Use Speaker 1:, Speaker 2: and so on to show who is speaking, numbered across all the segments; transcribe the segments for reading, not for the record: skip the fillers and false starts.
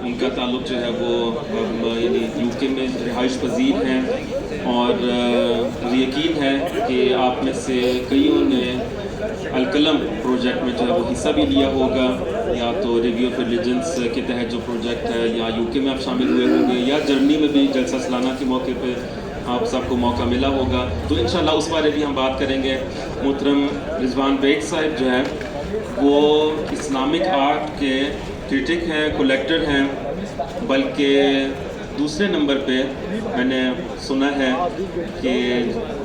Speaker 1: ان کا تعلق جو ہے وہ یعنی UK میں رہائش پذیر ہیں، اور مجھے یقین ہے کہ آپ میں سے کئیوں نے القلم پروجیکٹ میں جو ہے وہ حصہ بھی لیا ہوگا، یا تو ریویو آف ریلیجنس کے تحت جو پروجیکٹ ہے، یا UK میں آپ شامل ہوئے ہوں گے، یا جرمنی میں بھی جلسہ سالانہ کے موقع پہ آپ سب کو موقع ملا ہوگا، تو انشاءاللہ اس بارے بھی ہم بات کریں گے۔ محترم رضوان بیگ صاحب جو ہے وہ اسلامک آرٹ کے کرٹک ہیں، کلیکٹر ہیں، بلکہ دوسرے نمبر پہ میں نے سنا ہے کہ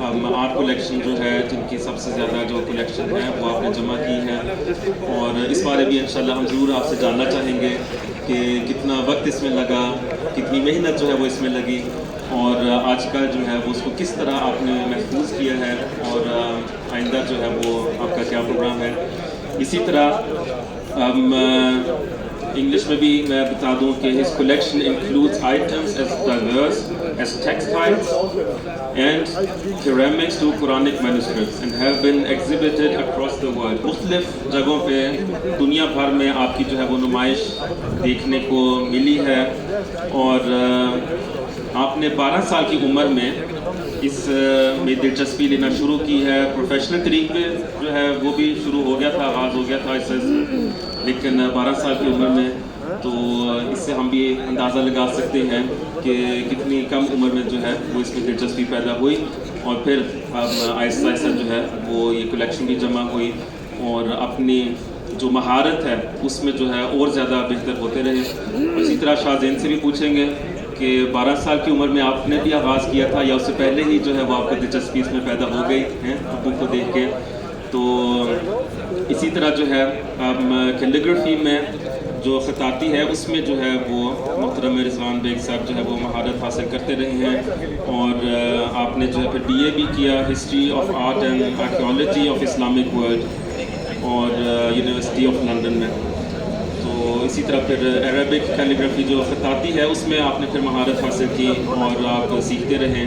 Speaker 1: آرٹ کلیکشن جو ہے، جن کی سب سے زیادہ جو کلیکشن ہے وہ آپ نے جمع کی ہے، اور اس بارے بھی انشاءاللہ ہم ضرور آپ سے جاننا چاہیں گے کہ کتنا وقت اس میں لگا، کتنی محنت جو ہے وہ اس میں لگی، اور آج کل جو ہے وہ اس کو کس طرح آپ نے محفوظ کیا ہے، اور آئندہ جو ہے وہ آپ کا کیا پروگرام ہے۔ اسی طرح انگلش میں بھی میں بتا دوں کہ his collection includes items as diverse as textiles and ceramics to Quranic manuscripts and have been exhibited across the world۔ مختلف جگہوں پہ دنیا بھر میں آپ کی جو ہے وہ نمائش دیکھنے کو ملی ہے، اور آپ نے 12 سال کی عمر میں اس میں دلچسپی لینا شروع کی ہے۔ پروفیشنل طریقے جو ہے وہ بھی شروع ہو گیا تھا، آغاز ہو گیا تھا اس سے، لیکن 12 سال کی عمر میں، تو اس سے ہم بھی اندازہ لگا سکتے ہیں کہ کتنی کم عمر میں جو ہے وہ اس میں دلچسپی پیدا ہوئی، اور پھر آہستہ آہستہ جو ہے وہ یہ کلیکشن بھی جمع ہوئی، اور اپنی جو مہارت ہے اس میں جو ہے اور زیادہ بہتر ہوتے رہے۔ اسی طرح شاہ زین سے بھی پوچھیں گے کہ 12 سال کی عمر میں آپ نے بھی آغاز کیا تھا، یا اس سے پہلے ہی جو ہے وہ آپ کو دلچسپی اس میں پیدا ہو گئی ہے ابو کو دیکھ کے؟ تو اسی طرح جو ہے کیلیگرافی میں جو خطاطی ہے اس میں جو ہے وہ محترم رضوان بیگ صاحب جو ہے وہ مہارت حاصل کرتے رہے ہیں، اور آپ نے جو ہے پھر BA بھی کیا history of art and archaeology of Islamic world, اور یونیورسٹی آف لنڈن میں۔ تو اسی طرح پھر عربک کیلیگرافی جو خطاطی ہے اس میں آپ نے پھر مہارت حاصل کی، اور آپ سیکھتے رہے،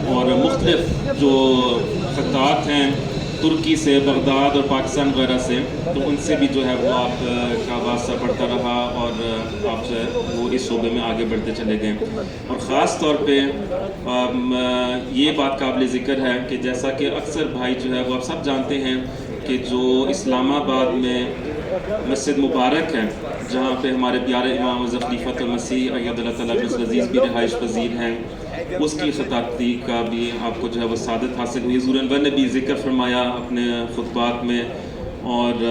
Speaker 1: اور مختلف جو خطاط ہیں ترکی سے، بغداد اور پاکستان وغیرہ سے، تو ان سے بھی جو ہے وہ آپ کا واسطہ پڑتا رہا، اور آپ جو ہے وہ اس شعبے میں آگے بڑھتے چلے گئے۔ اور خاص طور پہ یہ بات قابل ذکر ہے کہ جیسا کہ اکثر بھائی جو ہے وہ آپ سب جانتے ہیں کہ جو اسلام آباد میں مسجد مبارک ہے، جہاں پہ ہمارے پیارے امام اعظم خلیفۃ المسیح اید اللہ تعالیٰ العزیز بھی رہائش پذیر ہیں، اس کی خطاطی کا بھی آپ کو جو ہے وہ سعادت حاصل ہوئی۔ حضور انور نے بھی ذکر فرمایا اپنے خطبات میں، اور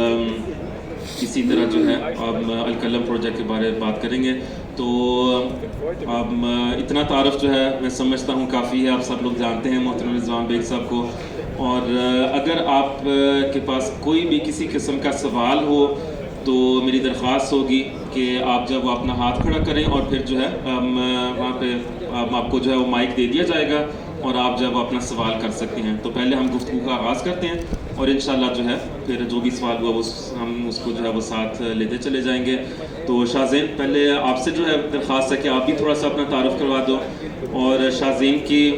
Speaker 1: اسی طرح جو ہے اب القلم پروجیکٹ کے بارے میں بات کریں گے۔ تو اب اتنا تعارف جو ہے میں سمجھتا ہوں کافی ہے، آپ سب لوگ جانتے ہیں محترم رضوان بیگ صاحب کو، اور اگر آپ کے پاس کوئی بھی کسی قسم کا سوال ہو تو میری درخواست ہوگی کہ آپ جب اپنا ہاتھ کھڑا کریں، اور پھر جو ہے وہاں پہ آپ کو جو ہے وہ مائک دے دیا جائے گا، اور آپ جب اپنا سوال کر سکتے ہیں۔ تو پہلے ہم گفتگو کا آغاز کرتے ہیں، اور انشاءاللہ جو ہے پھر جو بھی سوال ہوا ہم اس کو جو ہے وہ ساتھ لیتے چلے جائیں گے۔ تو شاہ زین، پہلے آپ سے جو ہے درخواست ہے کہ آپ بھی تھوڑا سا اپنا تعارف کروا دو، اور شاہ زین کی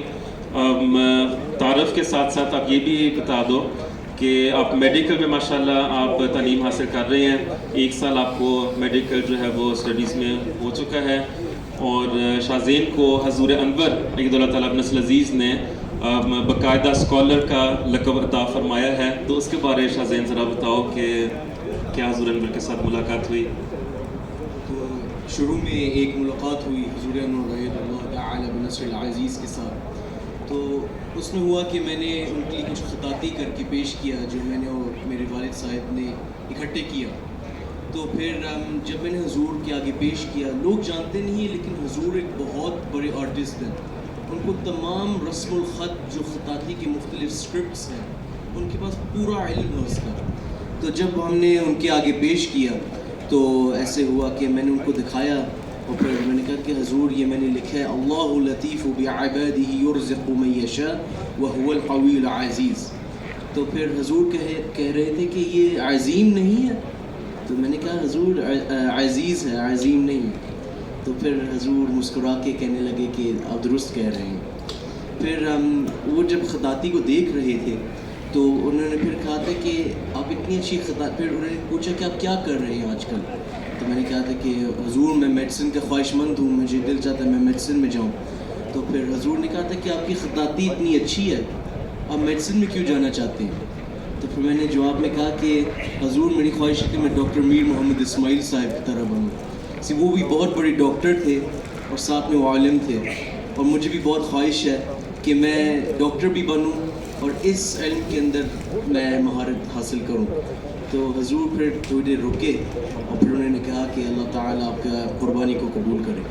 Speaker 1: تعارف کے ساتھ ساتھ آپ یہ بھی بتا دو کہ آپ میڈیکل میں ماشاءاللہ آپ تعلیم حاصل کر رہے ہیں، 1 سال آپ کو میڈیکل جو ہے وہ اسٹڈیز میں ہو چکا ہے، اور شاہ زین کو حضور انور اید اللہ تعالیٰ ابن العزیز نے باقاعدہ اسکالر کا لقب عطا فرمایا ہے، تو اس کے بارے میں شاہ زین ذرا بتاؤ کہ کیا حضور انور کے ساتھ ملاقات ہوئی؟
Speaker 2: تو شروع میں ایک ملاقات ہوئی حضور انور اید اللہ تعالیٰ ابن العزیز کے ساتھ، تو اس میں ہوا کہ میں نے ان کے لیے کچھ خطاطی کر کے پیش کیا جو میں نے اور میرے والد صاحب نے اکٹھے کیا۔ تو پھر جب میں نے حضور کے آگے پیش کیا، لوگ جانتے نہیں ہیں لیکن حضور ایک بہت بڑے آرٹسٹ ہیں، ان کو تمام رسم الخط جو خطاطی کے مختلف اسکرپٹس ہیں ان کے پاس پورا علم ہے اس کا۔ تو جب ہم نے ان کے آگے پیش کیا تو ایسے ہوا کہ میں نے ان کو دکھایا، اور پھر میں نے کہا کہ حضور یہ میں نے لکھا ہے اللہ لطیف بعبادہ یرزق من یشاء وهو القوی العزیز۔ تو پھر حضور کہہ رہے تھے کہ یہ عظیم نہیں ہے، تو میں نے کہا حضور عزیز ہے، عظیم نہیں ہے۔ تو پھر حضور مسکرا کے کہنے لگے کہ آپ درست کہہ رہے ہیں۔ پھر وہ جب خطاطی کو دیکھ رہے تھے تو انہوں نے پھر کہا تھا کہ آپ اتنی اچھی پھر انہوں نے پوچھا کہ آپ کیا کر رہے ہیں آج کل؟ تو تو میں نے کہا تھا کہ حضور میں میڈیسن کا خواہش مند ہوں, مجھے دل چاہتا ہے میں میڈیسن میں جاؤں. تو پھر حضور نے کہا تھا کہ آپ کی خطاطی اتنی اچھی ہے, آپ میڈیسن میں کیوں جانا چاہتے ہیں؟ تو پھر میں نے جواب میں کہا کہ حضور میری خواہش ہے کہ میں ڈاکٹر میر محمد اسماعیل صاحب کی طرح بنوں. وہ بھی بہت بڑے ڈاکٹر تھے اور ساتھ میں وہ عالم تھے, اور مجھے بھی بہت خواہش ہے کہ میں ڈاکٹر بھی بنوں اور اس علم کے اندر میں مہارت حاصل کروں. تو حضور پھر تھوڑی دیر رکے اور پھر انہوں نے کہا کہ اللہ تعالیٰ آپ کا قربانی کو قبول کرے.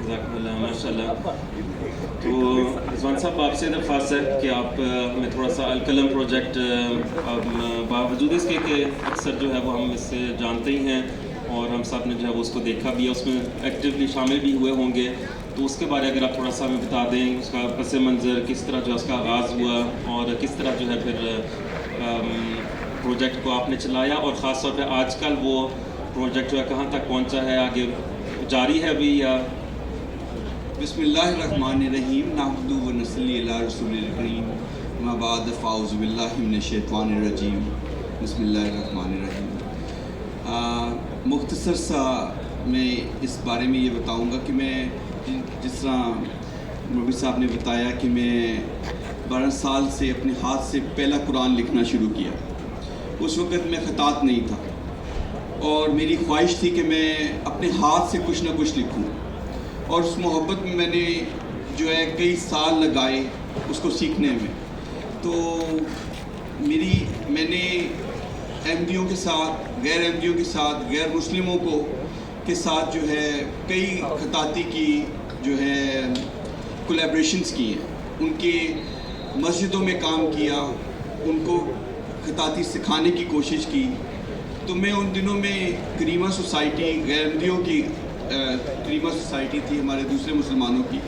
Speaker 1: جزاکم اللہ, ماشاء اللہ. تو رضوان صاحب آپ سے درخواست ہے کہ آپ میں تھوڑا سا القلم پروجیکٹ, باوجود اس کے کہ اکثر جو ہے وہ ہم اس سے جانتے ہی ہیں اور ہم سب نے جو ہے وہ اس کو دیکھا بھی ہے, اس میں ایکٹیولی شامل بھی ہوئے ہوں گے, تو اس کے بارے اگر آپ تھوڑا سا ہمیں بتا دیں, اس کا پس منظر کس طرح جو ہے اس کا آغاز ہوا اور کس طرح جو ہے پھر پروجیکٹ کو آپ نے چلایا, اور خاص طور پہ آج کل وہ پروجیکٹ جو ہے کہاں تک پہنچا ہے, آگے جاری ہے ابھی یا؟
Speaker 3: بسم اللہ الرحمن الرحیم, نحمدہ و نصلی علی رسول الکریم, اما بعد, فاعوذ باللہ من الشیطان الرجیم, بسم اللہ الرحمن الرحیم. مختصر سا میں اس بارے میں یہ بتاؤں گا کہ میں جس طرح مولوی صاحب نے بتایا کہ میں 12 سال سے اپنے ہاتھ سے پہلا قرآن لکھنا شروع کیا. اس وقت میں خطاط نہیں تھا اور میری خواہش تھی کہ میں اپنے ہاتھ سے کچھ نہ کچھ لکھوں, اور اس محبت میں نے جو ہے کئی سال لگائے اس کو سیکھنے میں. تو میں نے احمدیوں کے ساتھ, غیر احمدیوں کے ساتھ, غیر مسلموں کے ساتھ جو ہے کئی خطاطی کی جو ہے کولیبریشنز کی ہیں, ان کے مسجدوں میں کام کیا, ان کو خطاطی سکھانے کی کوشش کی. تو میں ان دنوں میں کریمہ سوسائٹی, غیر احمدیوں کی کریمہ سوسائٹی تھی ہمارے دوسرے مسلمانوں کی,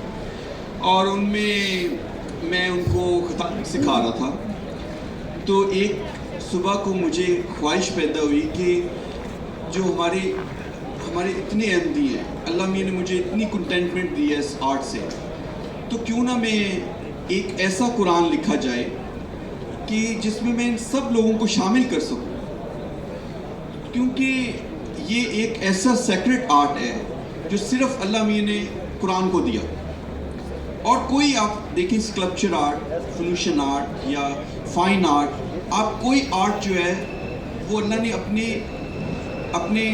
Speaker 3: اور ان میں ان کو خطاطی سکھا رہا تھا. تو ایک صبح کو مجھے خواہش پیدا ہوئی کہ جو ہمارے اتنے احمدی ہیں, اللہ میاں نے مجھے اتنی کنٹینٹمنٹ دی ہے اس آرٹ سے, تو کیوں نہ میں ایک ایسا قرآن لکھا جائے کہ جس میں ان سب لوگوں کو شامل کر سکوں, کیونکہ یہ ایک ایسا سیکرٹ آرٹ ہے جو صرف اللہ میاں نے قرآن کو دیا. اور کوئی آپ دیکھیں اسکلپچر آرٹ, فنوشن آرٹ یا فائن آرٹ, آپ کوئی آرٹ جو ہے وہ اللہ نے اپنے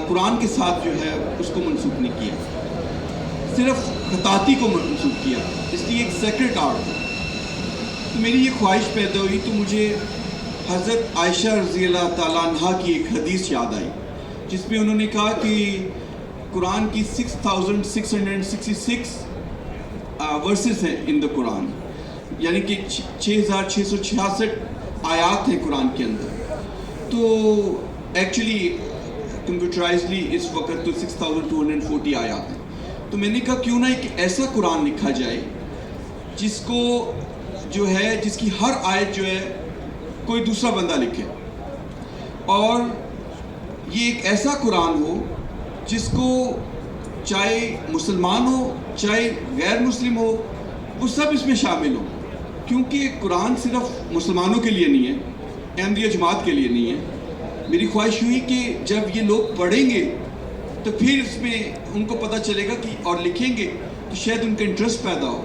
Speaker 3: قرآن کے ساتھ جو ہے اس کو منسوخ نہیں کیا, صرف خطاطی کو منسوخ کیا, اس لیے ایک سیکرٹ آرٹ ہے. تو میری یہ خواہش پیدا ہوئی تو مجھے حضرت عائشہ رضی اللہ تعالیٰ عنہ کی ایک حدیث یاد آئی جس میں انہوں نے کہا کہ قرآن کی 6666 ورسز ہیں ان دا قرآن, یعنی کہ 6666 آیات ہیں قرآن کے اندر. تو ایکچولی کمپیوٹرائزلی اس وقت تو 6240 آیات ہیں. تو میں نے کہا کیوں نہ ایک ایسا قرآن لکھا جائے جس کو جو ہے جس کی ہر آیت جو ہے کوئی دوسرا بندہ لکھے, اور یہ ایک ایسا قرآن ہو جس کو چاہے مسلمان ہو چاہے غیر مسلم ہو وہ سب اس میں شامل ہو, کیونکہ قرآن صرف مسلمانوں کے لیے نہیں ہے, احمدیہ جماعت کے لیے نہیں ہے. میری خواہش ہوئی کہ جب یہ لوگ پڑھیں گے تو پھر اس میں ان کو پتہ چلے گا کہ اور لکھیں گے تو شاید ان کا انٹرسٹ پیدا ہو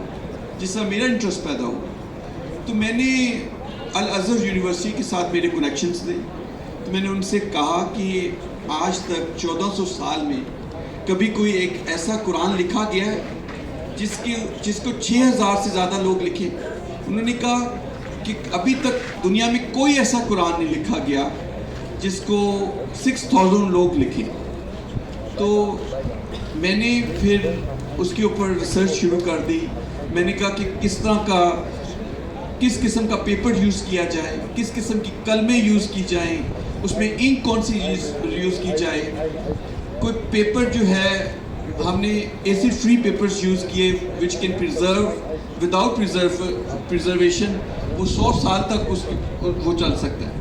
Speaker 3: جس طرح میرا انٹرسٹ پیدا ہو. تو میں نے الازہر یونیورسٹی کے ساتھ میرے کنیکشنز تھے, تو میں نے ان سے کہا کہ آج تک 1400 سال میں کبھی کوئی ایک ایسا قرآن لکھا گیا ہے جس کو 6000 سے زیادہ لوگ لکھیں؟ انہوں نے کہا کہ ابھی تک دنیا میں کوئی ایسا قرآن نہیں لکھا گیا جس کو 6000 لوگ لکھیں. تو میں نے پھر اس کے اوپر ریسرچ شروع کر دی. میں نے کہا کہ کس قسم کا پیپر یوز کیا جائے, کس قسم کی قلمیں یوز کی جائیں, اس میں انک کون سی یوز کی جائے. کوئی پیپر جو ہے ہم نے ایسڈ فری پیپرز یوز کیے which can preserve without preservation, وہ 100 سال تک وہ چل سکتا ہے.